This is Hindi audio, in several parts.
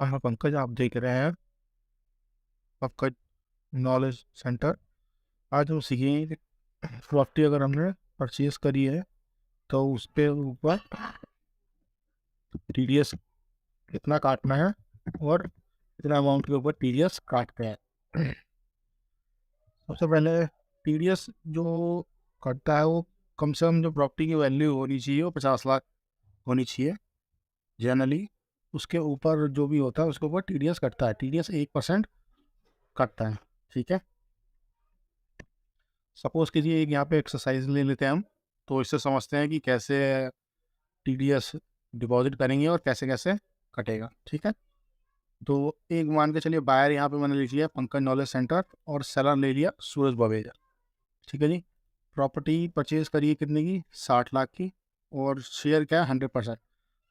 हाँ पंकज, आप देख रहे हैं पंकज नॉलेज सेंटर। आज हम सीखेंगे कि प्रॉपर्टी अगर हमने परचेज करी है तो उस पे ऊपर टीडीएस कितना काटना है और कितना अमाउंट के ऊपर टीडीएस काटते हैं। सबसे पहले टीडीएस जो कटता है वो कम से कम जो प्रॉपर्टी की वैल्यू होनी चाहिए वो 50 लाख होनी चाहिए जनरली। उसके ऊपर जो भी होता है उसके ऊपर टीडीएस कटता है। टीडीएस 1% कटता है, ठीक है। सपोज कीजिए एक यहाँ पे एक्सरसाइज ले लेते हैं हम, तो इससे समझते हैं कि कैसे टीडीएस डिपॉजिट करेंगे और कैसे कैसे कटेगा, ठीक है। तो एक मान के चलिए बायर यहाँ पे मैंने लिख लिया पंकज नॉलेज सेंटर और सेलर ले लिया सूरज बवेजा, ठीक है जी। प्रॉपर्टी परचेज करिए कितने की, 60 लाख की। और शेयर क्या है, 100%।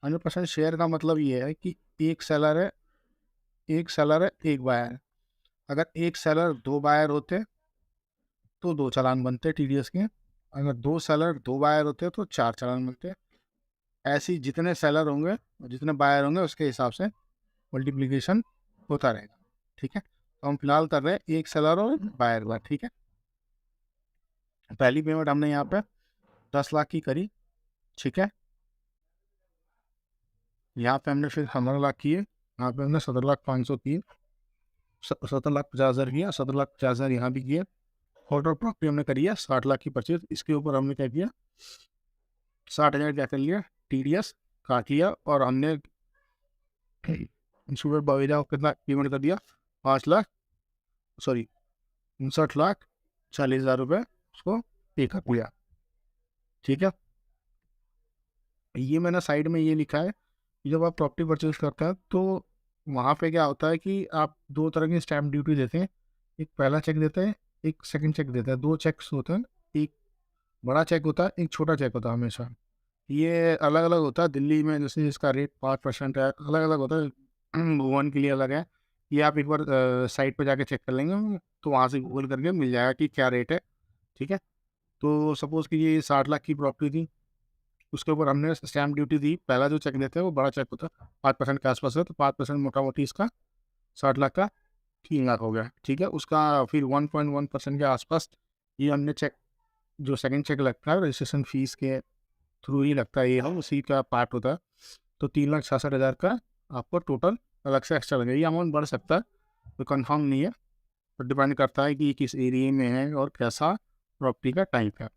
100% शेयर का मतलब ये है कि एक सेलर है, एक बायर है। अगर एक सेलर 2 बायर होते तो 2 चालान बनते टीडीएस के। अगर 2 सेलर 2 बायर होते तो 4 चालान बनते। ऐसे ही जितने सेलर होंगे और जितने बायर होंगे उसके हिसाब से मल्टीप्लिकेशन होता रहेगा, ठीक है। तो हम फिलहाल कर रहे हैं एक सेलर और बायर का, ठीक है। पहली पेमेंट हमने यहाँ पे 10 लाख की करी, ठीक है। यहाँ पे हमने फिर 15 लाख किए, यहाँ पे हमने 17,500 किए, 17,50,000 किया, 17,50,000 यहाँ भी किए। ऑर्डर प्रॉपर्टी हमने करी है 60 लाख की परचेज। इसके ऊपर हमने क्या किया, 60,000 क्या कर लिया, टीडीएस काट लिया और हमने इंश्योरेंस बवेजा को कितना पेमेंट कर दिया, 59,40,000 रुपये उसको पे कर दिया, ठीक है। ये मैंने साइड में ये लिखा है कि जब आप प्रॉपर्टी परचेज करते हैं तो वहाँ पे क्या होता है कि आप 2 तरह की स्टैम्प ड्यूटी देते हैं। एक पहला चेक देते हैं, एक सेकंड चेक देता है। 2 चेक्स होते हैं, एक बड़ा चेक होता है, एक छोटा चेक होता है हमेशा। ये अलग अलग होता है दिल्ली में, जैसे इसका रेट 5% है, अलग अलग होता है। भुवन के लिए अलग है। ये आप एक बार साइट पे जाके चेक कर लेंगे तो वहाँ से गूगल करके मिल जाएगा कि क्या रेट है, ठीक है। तो सपोज़ कि ये 60 लाख की प्रॉपर्टी थी, उसके ऊपर हमने स्टैम्प ड्यूटी दी। पहला जो चेक देते हैं वो बड़ा चेक होता है, 5% के आसपास है, तो 5% मोटा मोटी इसका 60 लाख का 3 लाख हो गया, ठीक है। उसका फिर 1.1% के आसपास ये हमने चेक, जो सेकंड चेक लगता है रजिस्ट्रेशन फीस के थ्रू ही लगता है, ये हम उसी का पार्ट होता है। तो 3,66,000 का आपको टोटल अलग से एक्स्ट्रा लगेगा। ये अमाउंट बढ़ सकता है, तो कंफर्म नहीं है, तो डिपेंड करता है कि किस एरिया में है और कैसा प्रॉपर्टी का टाइप है।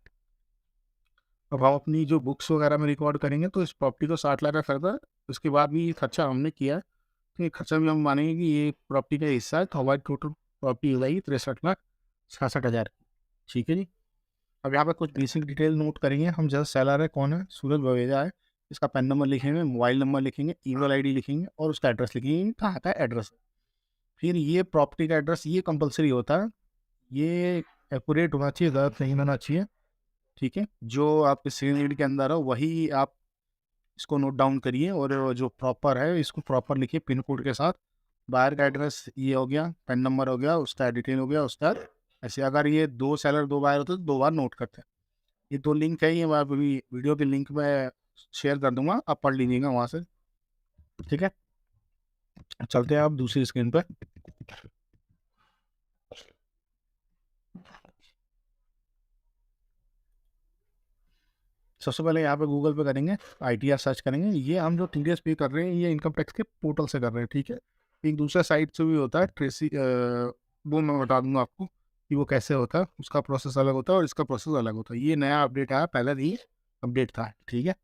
अब हम अपनी जो बुक्स वगैरह में रिकॉर्ड करेंगे तो इस प्रॉपर्टी को 60 लाख का खरीदा, उसके बाद भी ये खर्चा हमने किया है, तो ये खर्चा भी हम मानेंगे कि ये प्रॉपर्टी का हिस्सा है। तो हमारी टोटल प्रॉपर्टी हो जाएगी 63,66,000, ठीक है जी। अब यहाँ पर कुछ बेसिक डिटेल नोट करेंगे हम। जैसे सेलर है कौन है, सूरज बवेजा है। इसका पैन नंबर लिखेंगे, मोबाइल नंबर लिखेंगे, ईमेल आईडी लिखेंगे और उसका एड्रेस लिखेंगे, कहाँ का एड्रेस है। फिर ये प्रॉपर्टी का एड्रेस ये कंपलसरी होता है, ये एक्यूरेट होना चाहिए, गलत नहीं होना चाहिए, ठीक है। जो आपके सीनियर के अंदर हो वही आप इसको नोट डाउन करिए और जो प्रॉपर है इसको प्रॉपर लिखिए पिन कोड के साथ। बाहर का एड्रेस ये हो गया, पैन नंबर हो गया, उसका डिटेल हो गया, उसका ऐसे। अगर ये 2 सेलर 2 बायर होते तो 2 बार नोट करते हैं। ये 2 लिंक है, ये मैं अभी वीडियो के लिंक में शेयर कर दूंगा, आप पढ़ लीजिएगा वहाँ से, ठीक है। चलते हैं आप दूसरी स्क्रीन पर। सबसे पहले यहाँ पे गूगल पे करेंगे, ITR सर्च करेंगे। ये हम जो टीडीएस पे कर रहे हैं ये इनकम टैक्स के पोर्टल से कर रहे हैं, ठीक है। एक दूसरा साइट से भी होता है ट्रेसी, वो मैं बता दूंगा आपको कि वो कैसे होता है, उसका प्रोसेस अलग होता है और इसका प्रोसेस अलग होता है। ये नया अपडेट आया, पहले भी अपडेट था, ठीक है।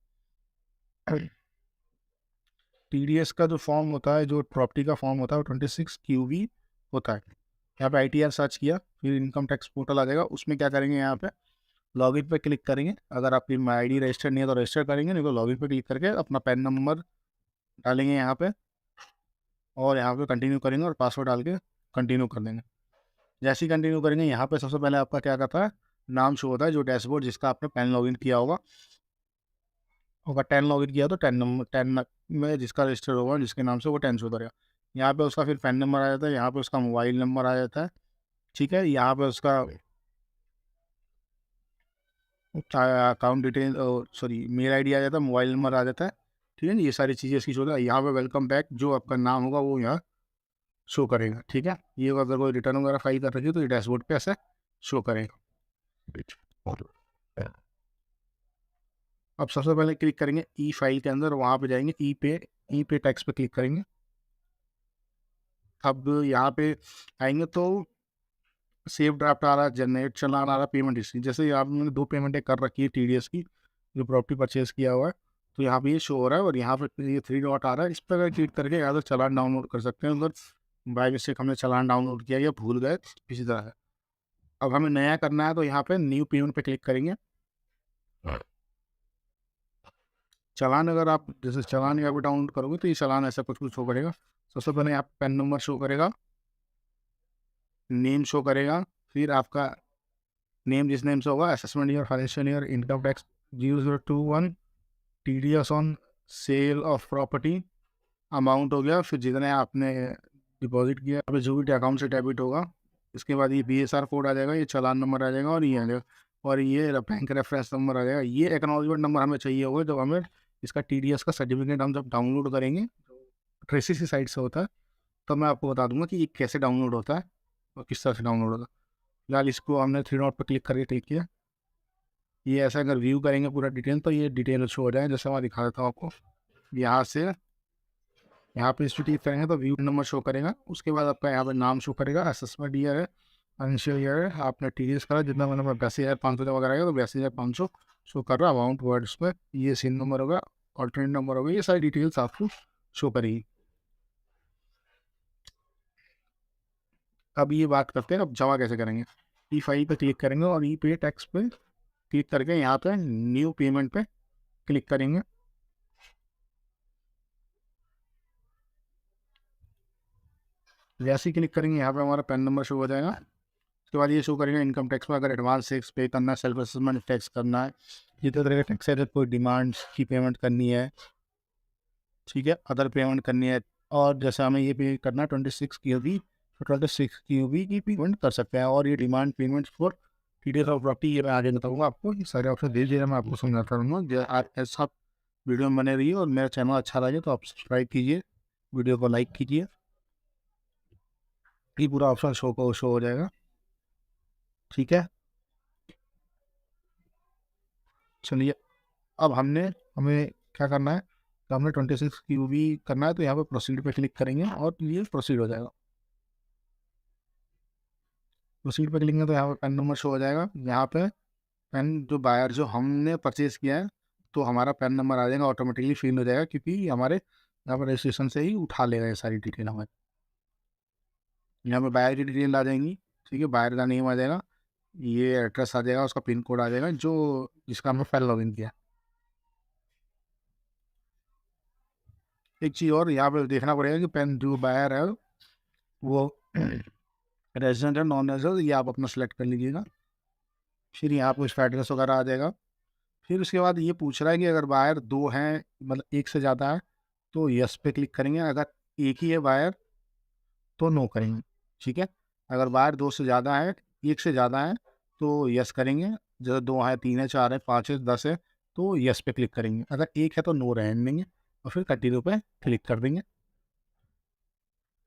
टीडीएस का जो फॉर्म होता है, जो प्रॉपर्टी का फॉर्म होता है, वो 26 QB होता है। यहाँ पे ITR सर्च किया, फिर इनकम टैक्स पोर्टल आ जाएगा। उसमें क्या करेंगे, यहाँ पे लॉगिन पे क्लिक करेंगे। अगर आपकी ID रजिस्टर नहीं है तो रजिस्टर करेंगे, नहीं तो लॉगिन पे क्लिक करके अपना पैन नंबर डालेंगे यहाँ पे और यहाँ पे कंटिन्यू करेंगे और पासवर्ड डाल के कंटिन्यू कर देंगे। जैसे ही कंटिन्यू करेंगे यहाँ पे सबसे पहले आपका क्या करता है, नाम शो होता है, जो डैशबोर्ड जिसका आपने पैन लॉगिन किया होगा। 10 लॉगिन किया तो 10 में जिसका रजिस्टर होगा जिसके नाम से वो 10 शो करेगा। यहाँ पे उसका फिर पैन नंबर आ जाता है, यहाँ पे उसका मोबाइल नंबर आ जाता है, ठीक है। यहाँ पे उसका account detail, sorry mail ID आ जाता है, मोबाइल नंबर आ जाता है, ठीक है ना, ये सारी चीज़ें इसकी शो है। यहाँ पे वेलकम बैक जो आपका नाम होगा वो यहाँ शो करेगा, ठीक है। ये अगर कोई रिटर्न वगैरह फाइल कर रही है तो ये डैशबोर्ड पे ऐसे शो करेगा। अब सबसे पहले क्लिक करेंगे ई फाइल के अंदर, वहाँ पे जाएंगे ई पे टैक्स पे क्लिक करेंगे। अब यहाँ पे आएंगे तो सेव ड्राफ्ट आ रहा है, जनरेट चलान आ रहा है, पेमेंट हिस्ट्री। जैसे आपने 2 पेमेंटें कर रखी है TDS की, जो प्रॉपर्टी परचेज किया हुआ है, तो यहाँ पे ये शो हो रहा है और यहाँ पे ये 3 डॉट आ रहा है, इस पर अगर क्लिक करके या तो चलान डाउनलोड कर सकते हैं। अगर बाई मिस्टेक हमने चलान डाउनलोड किया या भूल गए किसी तरह है, अब हमें नया करना है तो यहाँ पे न्यू पेमेंट पे क्लिक करेंगे। चालान अगर आप जैसे चालान यहाँ पे डाउनलोड करोगे तो ये चालान ऐसा कुछ शो करेगा। सबसे पहले यहाँ पैन नंबर शो करेगा, नेम शो करेगा, फिर आपका नेम जिस नेम से होगा, assessment year, financial year, income tax 0021, TDS on sale of property, amount हो गया, फिर जितने आपने डिपॉजिट किया, अभी जो भी अकाउंट से डेबिट होगा। इसके बाद ये BSR कोड आ जाएगा, ये चालान नंबर आ जाएगा, और ये आ जाएगा, और ये बैंक रेफरेंस नंबर आ जाएगा। ये एक्नॉलेजमेंट नंबर हमें चाहिए होगा जब हमें इसका TDS का सर्टिफिकेट हम जब डाउनलोड करेंगे, ट्रेसिस की साइट से होता है, तो मैं आपको बता दूंगा कि ये कैसे डाउनलोड होता है और किस तरह से डाउनलोड होता है। फिलहाल इसको हमने 3 डॉट पर क्लिक करके क्लिक किया। ये ऐसा अगर व्यू करेंगे पूरा डिटेल तो ये डिटेल शो हो जाए, जैसे मैं दिखा देता हूँ आपको। यहाँ से यहाँ पे इस क्लिक करेंगे तो व्यू नंबर शो करेगा, उसके बाद आपका यहाँ पे नाम शो करेगा, असेसमेंट ईयर है, फाइनेंशियल ईयर है, आपने TDS करा जितना, मैंने 82,500 जमा कराएगा तो 82,500 शो कर रहा है, अमाउंट वर्ड्स पे, ये सीन नंबर होगा, ऑल्टरनेट नंबर होगा, ये सारी डिटेल्स आपको शो करेगी। अब ये बात करते हैं अब जमा कैसे करेंगे। ई फाइल पे क्लिक करेंगे और ई पे टैक्स पे क्लिक करके यहाँ पे न्यू पेमेंट पे क्लिक करेंगे। जैसे ही क्लिक करेंगे यहाँ पे हमारा पैन नंबर शो हो जाएगा। उसके बाद ये शो करेंगे इनकम टैक्स में अगर एडवांस टैक्स पे करना है, सेल्फ असेसमेंट टैक्स करना है, जितने तरह का टैक्स है, कोई डिमांड्स की पेमेंट करनी है, ठीक है, अदर पेमेंट करनी है, और जैसे हमें ये पे करना है 26 की होगी तो 26 की होगी की पेमेंट कर सकते हैं। और ये demand payment for TDS of property, ये मैं आगे बताऊँगा आपको, ये सारे ऑप्शन धीरे धीरे मैं आपको समझाता रहूँगा। ऐसा वीडियो में बने रहिए, और मेरा चैनल अच्छा लगे तो आप सब्सक्राइब कीजिए, वीडियो को लाइक कीजिए, ये पूरा ऑप्शन शो हो जाएगा, ठीक है। चलिए, अब हमें क्या करना है, तो हमने 26 की करना है, तो यहाँ पे प्रोसीड पे क्लिक करेंगे और ये प्रोसीड हो जाएगा। प्रोसीड पे क्लिक करेंगे तो यहाँ पे पैन नंबर शो हो जाएगा। यहाँ पे पैन जो बायर जो हमने परचेज किया है, तो हमारा पैन नंबर आ जाएगा, ऑटोमेटिकली फिल हो जाएगा, क्योंकि हमारे यहाँ पर रजिस्ट्रेशन से ही उठा लेगा ये सारी डिटेल हमें। यहाँ पे बायर की डिटेल आ जाएंगी, ठीक है, बायर का नेम आ जाएगा, ये एड्रेस आ जाएगा, उसका पिन कोड आ जाएगा, जो जिसका हमने पहले लॉगिन किया। एक चीज़ और यहाँ पे देखना पड़ेगा कि पैन जो बायर है वो रेजिडेंट है नॉन रेजिडेंट, ये आप अपना सेलेक्ट कर लीजिएगा। फिर यहाँ पर उसका एड्रेस वगैरह आ जाएगा। फिर उसके बाद ये पूछ रहा है कि अगर बायर 2 हैं, मतलब एक से ज़्यादा है, तो यस पे क्लिक करेंगे, अगर एक ही है बायर तो नो करेंगे, ठीक है। अगर बायर 2 से ज़्यादा है, एक से ज़्यादा है, तो यस करेंगे, जैसे 2 है, 3 है, 4 है, 5 है, 10 है, तो यस पे क्लिक करेंगे, अगर एक है तो नो रहने देंगे, और फिर कंटिन्यू पे क्लिक कर देंगे।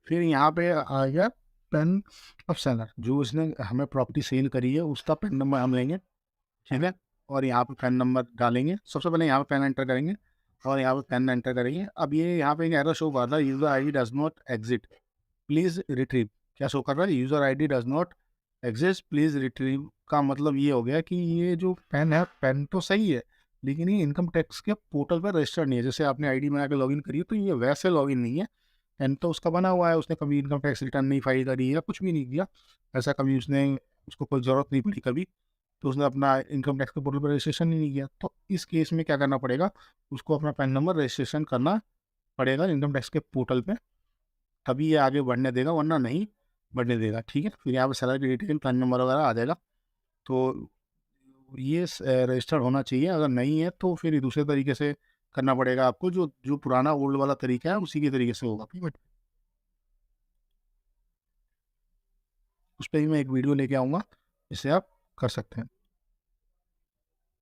फिर यहाँ पे आ गया पेन ऑफ सेलर, जो उसने हमें प्रॉपर्टी सेल करी है उसका पेन नंबर हम लेंगे, ठीक है, और यहाँ पे पेन नंबर डालेंगे। सबसे पहले यहाँ पे पेन एंटर करेंगे और यहाँ पे पेन एंटर करेंगे। अब ये यहाँ पे एक एरर शो कर रहा है, user ID does not exit, please retrieve. क्या शो कर रहा है, user ID does not exist, please retrieve. का मतलब ये हो गया कि ये जो पेन है, पेन तो सही है, लेकिन ये इनकम टैक्स के पोर्टल पर रजिस्टर्ड नहीं है। जैसे आपने ID बना के लॉगिन करी है, तो ये वैसे लॉगिन नहीं है। पेन तो उसका बना हुआ है, उसने कभी इनकम टैक्स रिटर्न नहीं फाइल करी या कुछ भी नहीं किया, ऐसा कभी उसने, उसको कोई ज़रूरत नहीं पड़ी कभी, तो उसने अपना इनकम टैक्स के पोर्टल पर रजिस्ट्रेशन ही नहीं किया। तो इस केस में क्या करना पड़ेगा, उसको अपना पैन नंबर रजिस्ट्रेशन करना पड़ेगा इनकम टैक्स के पोर्टल पे, तभी ये आगे बढ़ने देगा, वरना नहीं बढ़ने देगा, ठीक है। फिर यहाँ पर सैलरी डिटेल, पैन नंबर वगैरह आ जाएगा, तो ये रजिस्टर्ड होना चाहिए। अगर नहीं है तो फिर दूसरे तरीके से करना पड़ेगा आपको, जो जो पुराना ओल्ड वाला तरीका है उसी के तरीके से होगा, ठीक है। उस पर भी मैं एक वीडियो लेके आऊँगा, जिससे आप कर सकते हैं।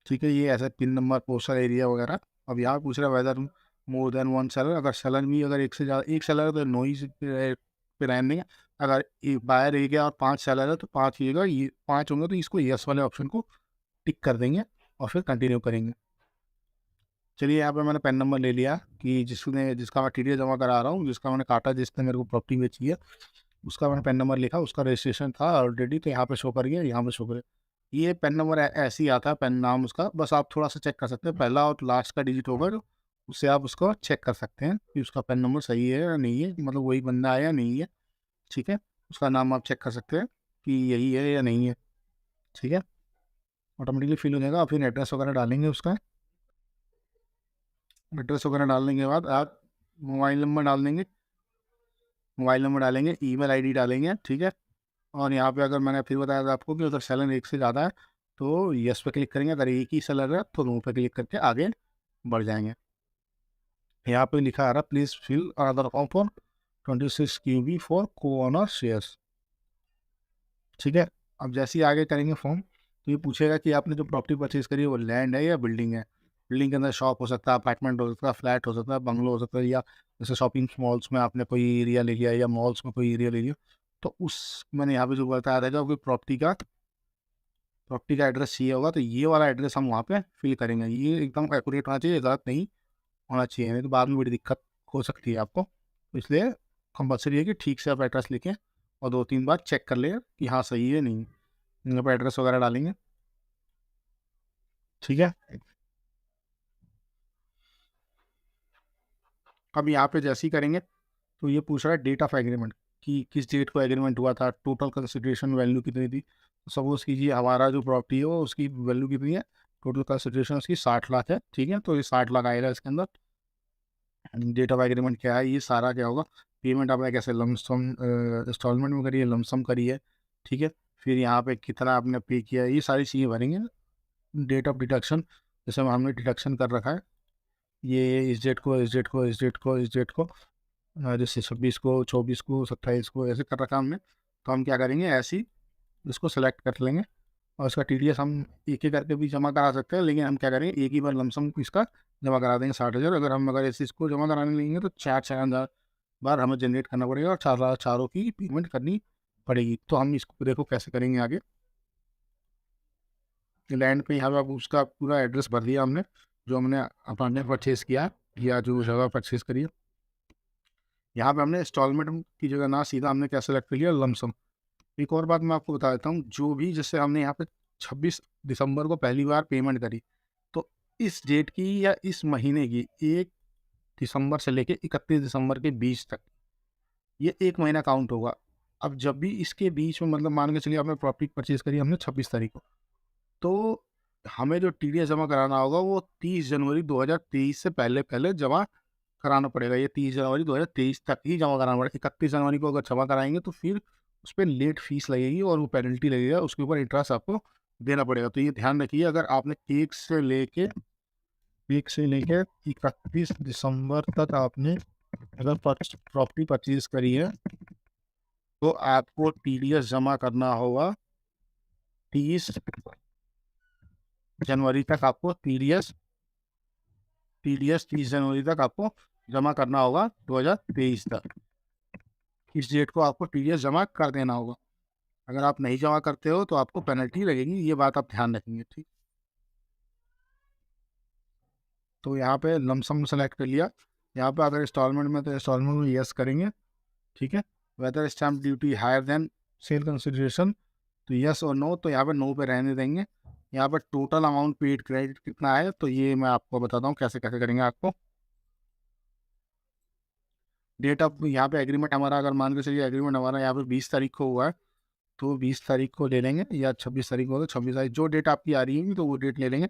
ठीक है, ये ऐसा पिन नंबर, पोस्टल एरिया वगैरह। अब यहाँ पूछ रहा है whether more than one seller, अगर सेलर भी अगर एक से ज़्यादा, एक सेलर है तो नो ही पे रहने देंगे। अगर बायर एरिया और 5 सेलर है तो 5 ही, ये 5 होंगे तो इसको यस वाले ऑप्शन को टिक कर देंगे और फिर कंटिन्यू करेंगे। चलिए, यहाँ पे मैंने पेन नंबर ले लिया कि जिसका मैं टीडीएस जमा करा रहा हूँ, जिसका मैंने काटा, जिसने मेरे को प्रॉपर्टी बेची है, उसका मैंने पेन नंबर लिखा, उसका रजिस्ट्रेशन था ऑलरेडी, तो यहाँ पे शो कर गया, यहाँ पे शो करे। ये पेन नंबर ऐसे ही आता है, पेन नाम उसका, बस आप थोड़ा सा चेक कर सकते हैं, पहला और लास्ट का डिजिट होगा तो उससे आप उसको चेक कर सकते हैं कि उसका पेन नंबर सही है या नहीं है, मतलब वही बंदा है या नहीं है। ठीक है, उसका नाम आप चेक कर सकते हैं कि यही है या नहीं है। ठीक है, ऑटोमेटिकली फिल हो जाएगा। फिर एड्रेस वगैरह डालेंगे उसका, एड्रेस वगैरह डालने के बाद आप मोबाइल नंबर डाल देंगे, मोबाइल नंबर डालेंगे, ईमेल आईडी डालेंगे। ठीक है, और यहाँ पे अगर मैंने फिर बताया था आपको कि अगर सेलर एक से ज़्यादा है तो यस पे क्लिक करेंगे, अगर एक ही सेलर है तो नो पे क्लिक करके आगे बढ़ जाएंगे। यहाँ पे लिखा आ रहा please fill another form for 26 QB for co owner shares. ठीक है, अब जैसे ही आगे करेंगे फॉर्म तो ये पूछेगा कि आपने जो प्रॉपर्टी परचेज करी है वो लैंड है या बिल्डिंग है। बिल्डिंग के अंदर शॉप हो सकता है, अपार्टमेंट हो सकता है, फ्लैट हो सकता है, बंगलो हो सकता है, या जैसे शॉपिंग मॉल्स में आपने कोई एरिया ले लिया या मॉल्स में कोई एरिया ले लिया, तो उस मैंने यहाँ पे जो बताया था कि प्रॉपर्टी का एड्रेस चाहिए होगा तो ये वाला एड्रेस हम वहाँ पे फिल करेंगे। ये एकदम एक्यूरेट होना चाहिए, गलत नहीं होना चाहिए, नहीं तो बाद में बड़ी दिक्कत हो सकती है आपको। तो इसलिए कंपलसरी है कि ठीक से आप एड्रेस लिखें और 2-3 बार चेक कर लें कि हाँ सही है नहीं। यहाँ पर एड्रेस वगैरह डालेंगे। ठीक है, अब यहाँ पे जैसे ही करेंगे तो ये पूछ रहा है डेट ऑफ एग्रीमेंट कि किस डेट को एग्रीमेंट हुआ था, टोटल कंसिडरेशन वैल्यू कितनी थी। सपोज कीजिए हमारा जो प्रॉपर्टी है वो उसकी वैल्यू कितनी है, टोटल कंसिडरेशन उसकी 60 लाख है। ठीक है, तो ये 60 लाख आएगा इसके अंदर। डेट ऑफ एग्रीमेंट क्या है, ये सारा क्या होगा, पेमेंट आपने कैसे लमसम इंस्टॉलमेंट में करी है, लमसम करी है। ठीक है, फिर यहाँ पे कितना आपने पे किया है, ये सारी चीज़ें भरेंगे। डेट ऑफ डिडक्शन, जैसे हमने डिडक्शन कर रखा है, ये इस डेट को, इस डेट को, इस डेट को, इस डेट को, जैसे 26 को, 24 को, 27 को, ऐसे कर रखा हमने। तो हम क्या करेंगे, ऐसे ही इसको सेलेक्ट कर लेंगे और इसका टीडीएस हम एक एक करके भी जमा करा सकते हैं, लेकिन हम क्या करेंगे एक ही बार लमसम इसका जमा करा देंगे 60,000। अगर ऐसे इसको जमा कराने लेंगे तो 4-4 बार हमें जनरेट करना पड़ेगा और चारों की पेमेंट करनी पड़ेगी। तो हम इसको देखो कैसे करेंगे आगे। लैंड पे यहाँ पे आप उसका पूरा एड्रेस भर दिया हमने, जो हमने अपार्टमेंट परचेज़ किया या जो जगह परचेज़ करी है। यहाँ पे हमने इंस्टॉलमेंट की जगह ना सीधा हमने क्या सेलेक्ट कर लिया, लमसम। एक और बात मैं आपको बता देता हूँ, जो भी जैसे हमने यहाँ पे 26 दिसंबर को पहली बार पेमेंट करी, तो इस डेट की या इस महीने की 1 दिसंबर से लेके 31 दिसंबर के बीच तक ये 1 महीना काउंट होगा। अब जब भी इसके बीच में, मतलब मान के चलिए आपने प्रॉपर्टी परचेज़ करी हमने 26 तारीख को, तो हमें जो टीडीएस जमा कराना होगा वो 30 जनवरी 2023 से पहले जमा कराना पड़ेगा। ये 30 जनवरी 2023 तक ही जमा कराना पड़ेगा। 31 जनवरी को अगर जमा कराएँगे तो फिर उस पे लेट फ़ीस लगेगी और वो पेनल्टी लगेगा, उसके ऊपर इंटरेस्ट आपको देना पड़ेगा। तो ये ध्यान रखिए, अगर आपने 1 से लेके 31 दिसंबर तक आपने अगर प्रॉपर्टी परचेज़ करी है, तो आपको टीडीएस जमा करना होगा 30 जनवरी तक। आपको टीडीएस 30 जनवरी तक आपको जमा करना होगा 2023 तक। इस डेट को आपको टीडीएस जमा कर देना होगा। अगर आप नहीं जमा करते हो तो आपको पेनल्टी लगेगी, ये बात आप ध्यान रखेंगे। ठीक, तो यहाँ पे लमसम सेलेक्ट कर लिया। यहाँ पे अगर इंस्टॉलमेंट में तो इंस्टॉलमेंट में यस करेंगे। ठीक है, whether stamp duty higher than sale consideration, तो यस और नो, तो यहाँ पे नो पे रहने देंगे। यहाँ पर टोटल अमाउंट पेड क्रेडिट कितना है, तो ये मैं आपको बताता हूँ कैसे कैसे करेंगे आपको। डेट ऑफ, यहाँ पे एग्रीमेंट हमारा, अगर मान के चलिए एग्रीमेंट हमारा यहाँ पे 20 तारीख को हुआ है, तो 20 तारीख को ले लेंगे, या 26 तारीख को, तो 26 तारीख जो डेट आपकी आ रही है तो वो डेट ले लेंगे।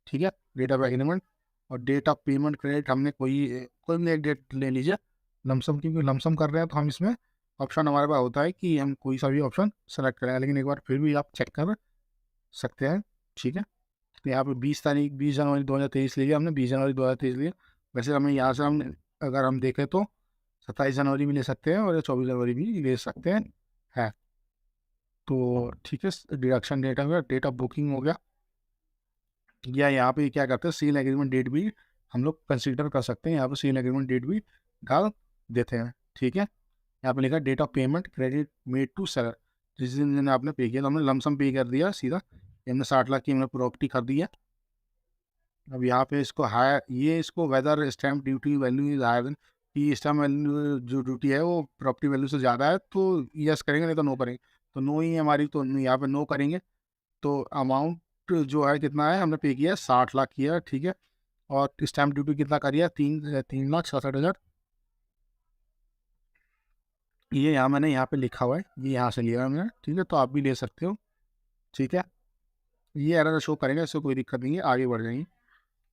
ठीक है, डेट ऑफ एग्रीमेंट। और डेट ऑफ पेमेंट क्रेडिट हमने कोई कोई भी एक डेट ले लीजिए लमसम, क्योंकि लमसम कर रहे हैं तो हम इसमें ऑप्शन हमारे पास होता है कि हम कोई सा भी ऑप्शन सेलेक्ट करें, लेकिन एक बार फिर भी आप चेक कर सकते हैं। ठीक है, तो यहाँ पे 20 जनवरी 2023 लिए हमने, 20 जनवरी 2023 लिए। वैसे हमें यहाँ से हम अगर हम देखें तो 27 जनवरी भी ले सकते हैं और 24 जनवरी भी ले सकते हैं। है, तो ठीक है, डिडक्शन डेट हो गया, डेट ऑफ बुकिंग हो गया। या यहाँ पे क्या करते हैं, सेल एग्रीमेंट डेट भी हम लोग कंसिडर कर सकते हैं, यहाँ पे सेल एग्रीमेंट डेट भी डाल देते हैं। ठीक है, यहाँ पे लिखा date of payment credit made to seller, जिस दिन आपने पे किया तो हमने लमसम पे कर दिया सीधा, हमने 60 लाख की हमने प्रॉपर्टी खरीदी है। अब यहाँ पे इसको हायर, ये इसको whether stamp duty value is higher than, कि स्टैम्प वैल्यू जो ड्यूटी है वो प्रॉपर्टी वैल्यू से ज़्यादा है तो यस करेंगे, नहीं तो नो करेंगे। तो नो ही है हमारी, तो यहाँ पे नो करेंगे। तो अमाउंट जो है कितना है, हमने पे किया है 60 लाख किया, ठीक है। और स्टैम्प ड्यूटी कितना करी है, 3,67,000। ये यहाँ मैंने यहाँ पे लिखा हुआ है, ये यहाँ से लिया है मैंने, ठीक है। तो आप भी ले सकते हो, ठीक है। ये एरर शो करेंगे, इससे कोई दिक्कत नहीं है, आगे बढ़ जाएंगे,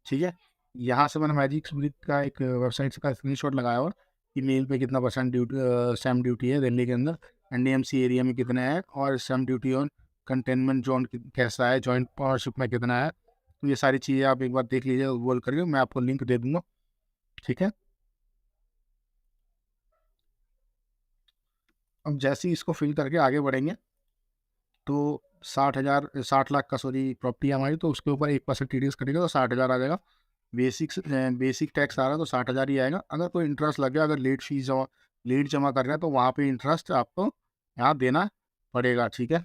ठीक है। यहाँ से मैंने मैजिक स्प्लिट का एक वेबसाइट का स्क्रीनशॉट लगाया हुआ कि मेल पे कितना परसेंट ड्यूटी स्टैम्प ड्यूटी है दिल्ली के अंदर, एनडीएमसी एरिया में कितना है, और stamp duty on containment zone कैसा है, जॉइंट पार्टनरशिप में कितना है। तो ये सारी चीज़ें आप एक बार देख लीजिए गूगल करके, मैं आपको लिंक दे दूँगा, ठीक है। अब जैसे ही इसको फिल करके आगे बढ़ेंगे तो 60 लाख का सॉरी प्रॉपर्टी है हमारी, तो उसके ऊपर 1% टीडीएस कटेगा तो 60,000 आ जाएगा। बेसिक टैक्स आ रहा है तो 60,000 ही आएगा। अगर कोई इंटरेस्ट लग गया, अगर लेट जमा कर रहे हैं तो वहाँ पे इंटरेस्ट आपको यहाँ देना पड़ेगा, ठीक है।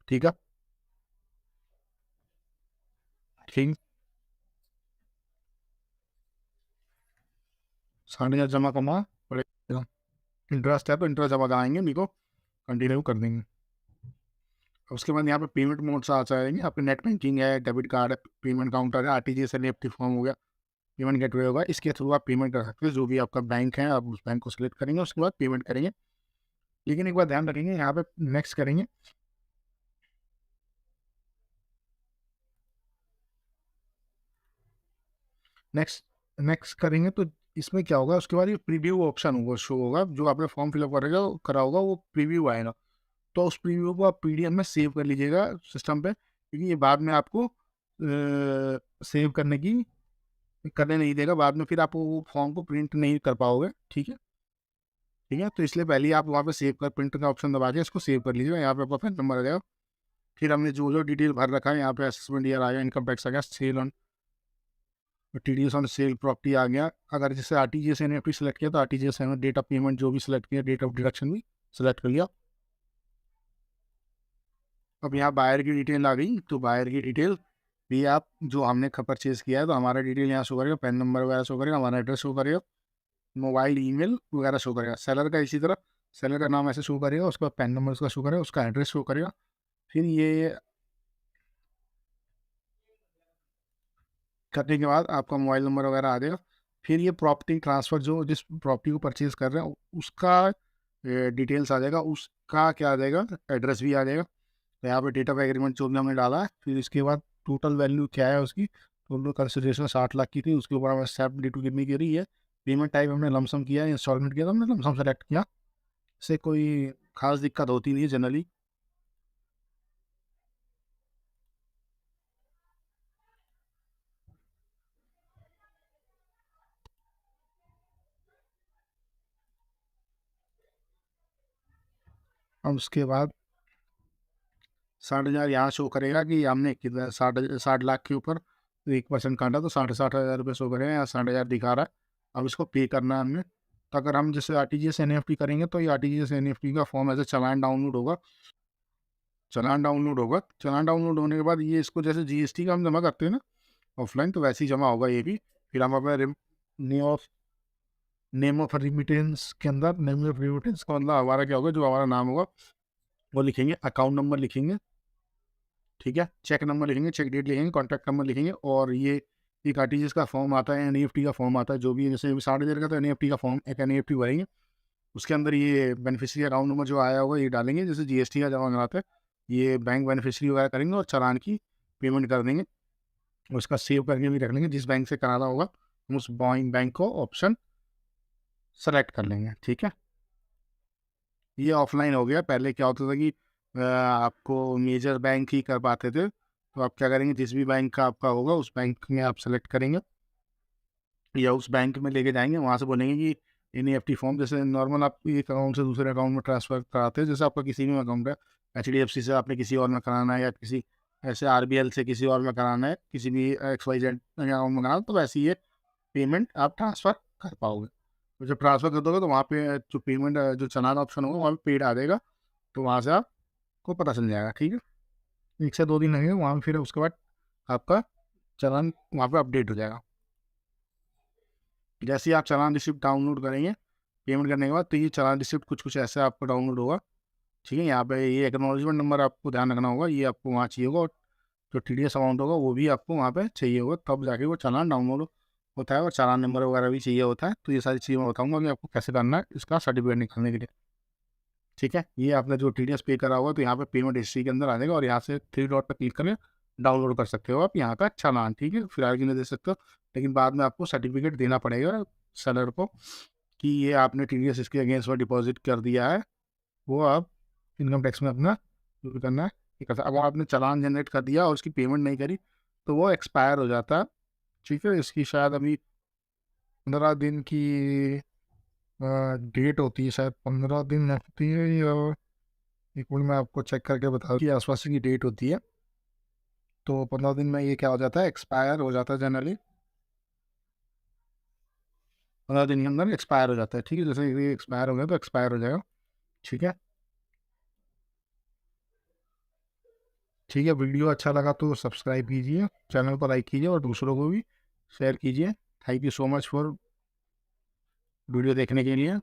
ठीक है, ठीक। 60,000 जमा करना पड़ेगा, इंटरेस्ट है तो इंटरेस्ट जमा कराएंगे, नहीं तो कंटिन्यू कर देंगे। उसके बाद यहाँ पे पेमेंट मोड्स आ जाएंगे, आपके नेट बैंकिंग है, डेबिट कार्ड है, पेमेंट काउंटर है, आरटीजीएस एनईएफटी फॉर्म हो गया, पेमेंट गेटवे होगा, इसके थ्रू आप पेमेंट कर सकते हो। जो भी आपका बैंक है आप उस बैंक को सिलेक्ट करेंगे, उसके बाद पेमेंट करेंगे। लेकिन एक बार ध्यान रखेंगे, यहाँ पे नेक्स्ट करेंगे, नेक्स्ट नेक्स्ट करेंगे तो इसमें क्या होगा, उसके बाद ये प्रीव्यू ऑप्शन होगा, शो होगा, जो आपने फॉर्म फिलअप करा होगा वो प्रीव्यू आएगा। तो उस प्रीव्यू को आप पीडीएफ में सेव कर लीजिएगा सिस्टम पे, क्योंकि ये बाद में आपको सेव करने नहीं देगा, बाद में फिर आप वो फॉर्म को प्रिंट नहीं कर पाओगे, ठीक है। ठीक है, तो इसलिए पहले ही आप वहाँ पे सेव कर, प्रिंट का ऑप्शन दबा के इसको सेव कर लीजिएगा, यहाँ पे आपका पैन नंबर आ जाएगा। फिर हमने जो जो डिटेल भर रखा है, यहाँ पे असेसमेंट ईयर आ गया, इनकम टैक्स आ गया, sale on TDS on sale property आ गया। अगर जैसे आरटीजीएस एनईएफटी सेलेक्ट किया तो आरटीजीएस डेट ऑफ पेमेंट जो भी सिलेक्ट किया, डेट ऑफ डिडक्शन भी सिलेक्ट कर लिया। अब यहाँ बायर की डिटेल आ गई, तो बायर की डिटेल भी आप जो हमने परचेज किया है तो हमारा डिटेल यहाँ शो करेगा, पैन नंबर वगैरह शो करेगा, हमारा एड्रेस शो करेगा, मोबाइल ईमेल वगैरह शो करेगा। सेलर का इसी तरह, सेलर का नाम ऐसे शो करेगा, उसका पैन नंबर उसका शो करेगा, उसका एड्रेस शो करेगा। फिर ये करने के बाद आपका मोबाइल नंबर वगैरह आ जाएगा। फिर ये प्रॉपर्टी ट्रांसफ़र, जो जिस प्रॉपर्टी को परचेज़ कर रहे हैं उसका डिटेल्स आ जाएगा, उसका क्या आ जाएगा, एड्रेस भी आ जाएगा। तो यहाँ पे डेट ऑफ एग्रीमेंट जो भी हमने डाला है, फिर इसके बाद टोटल वैल्यू क्या है उसकी, टोटल कंसिडरेशन 60 लाख की थी, उसके ऊपर हमें स्टैम्प ड्यूटी कितनी की रही है, पेमेंट टाइप हमने लमसम किया है, इंस्टॉलमेंट किया तो हमने लमसम सेलेक्ट किया। इससे कोई खास दिक्कत होती नहीं है जनरली। और उसके बाद 60,000 यहाँ शो करेगा कि हमने कितना 60 लाख के ऊपर 1% काटा तो 60,000 रुपये शो करेगा, यहाँ 60,000 दिखा रहा है। अब इसको पे करना है हमने। तो अगर हम जैसे आरटीजीएस एनईएफटी करेंगे तो ये आरटीजीएस एनईएफटी का फॉर्म ऐसे चालान डाउनलोड होगा, चालान डाउनलोड होने के बाद ये इसको जैसे जीएसटी का हम जमा करते हैं ना ऑफलाइन, तो वैसे ही जमा होगा ये भी। फिर हम अपने name of name of remittance के अंदर, नेम ऑफ रिमिटेंस का मतलब हमारा क्या होगा, जो हमारा नाम होगा वो लिखेंगे, अकाउंट नंबर लिखेंगे, ठीक है, चेक नंबर लिखेंगे, चेक डेट लिखेंगे, कॉन्टैक्ट नंबर लिखेंगे। और ये एक आरटीजीएस का फॉर्म आता है, एनईएफटी का फॉर्म आता है, जो भी जैसे 60,000 का तो एनईएफटी का फॉर्म, एक एनईएफटी भरेंगे, उसके अंदर ये बेनिफिशियरी अकाउंट नंबर जो आया होगा ये डालेंगे, जैसे जीएसटी का जमा कराते हैं, ये बैंक बेनिफिशियरी वगैरह करेंगे और चालान की पेमेंट कर देंगे। उसका सेव करके भी रख लेंगे, जिस बैंक से कराना होगा हम उस बैंक को ऑप्शन सेलेक्ट कर लेंगे, ठीक है। ये ऑफलाइन हो गया। पहले क्या होता था कि आपको मेजर बैंक ही कर पाते थे, तो आप क्या करेंगे, जिस भी बैंक का आपका होगा उस बैंक में आप सेलेक्ट करेंगे या उस बैंक में लेके जाएंगे, वहाँ से बोलेंगे कि एनईएफटी फॉर्म, जैसे नॉर्मल आप एक अकाउंट से दूसरे अकाउंट में ट्रांसफ़र कराते हैं, जैसे आपका किसी में अकाउंट है एचडीएफसी से आपने किसी और में कराना है या किसी ऐसे आरबीएल से किसी और में कराना है, किसी भी XYZ अकाउंट में कराना है, तो वैसे ये पेमेंट आप ट्रांसफ़र कर पाओगे। तो जब ट्रांसफ़र कर दोगे तो वहाँ पे जो पेमेंट जो चालान ऑप्शन होगा वहाँ पे पेड आ जाएगा, तो वहाँ से आपको पता चल जाएगा, ठीक है। 1 से 2 दिन लगेंगे वहाँ पे, फिर उसके बाद आपका चालान वहाँ पे अपडेट हो जाएगा। जैसे ही आप चालान रिसिप्ट डाउनलोड करेंगे पेमेंट करने के बाद, तो ये चालान रिसिप्ट कुछ ऐसे आपको डाउनलोड होगा, ठीक है। यहाँ पे ये एक्नॉलेजमेंट नंबर आपको ध्यान रखना होगा, ये आपको वहाँ चाहिए होगा, और जो TDS अमाउंट होगा वो भी आपको वहाँ पे चाहिए होगा, तब जाके वो चालान डाउनलोड होता है, और चालान नंबर वगैरह भी चाहिए होता है। तो ये सारी चीज़ें मैं बताऊँगा कि आपको कैसे करना है इसका सर्टिफिकेट निकालने के लिए, ठीक है। ये आपने जो TDS पे करा होगा तो यहाँ पे पेमेंट हिस्ट्री के अंदर आ जाएगा, और यहाँ से 3 डॉट पर क्लिक करके डाउनलोड कर सकते हो आप यहाँ का चालान, ठीक है। फिर आगे नहीं दे सकते हो, लेकिन बाद में आपको सर्टिफिकेट देना पड़ेगा सेलर को कि ये आपने TDS इसके अगेंस्ट में डिपॉजिट कर दिया है, वो आप इनकम टैक्स में अपना जो भी करना है ये कर सकते। अगर आपने चालान जनरेट कर दिया और उसकी पेमेंट नहीं करी तो वो एक्सपायर हो जाता है, ठीक है। इसकी शायद अभी 15 दिन की डेट होती है, शायद 15 दिन लगती है, या एक मिनट मैं आपको चेक करके बता की आसपास की डेट होती है। तो 15 दिन में ये क्या हो जाता है, एक्सपायर हो जाता है जनरली, 15 दिन के अंदर एक्सपायर हो जाता है, ठीक है। जैसे ये एक्सपायर हो गया तो एक्सपायर हो जाएगा, ठीक है। ठीक है, वीडियो अच्छा लगा तो सब्सक्राइब कीजिए, चैनल पर लाइक कीजिए, और दूसरों को भी शेयर कीजिए। Thank you so much for video देखने के लिए।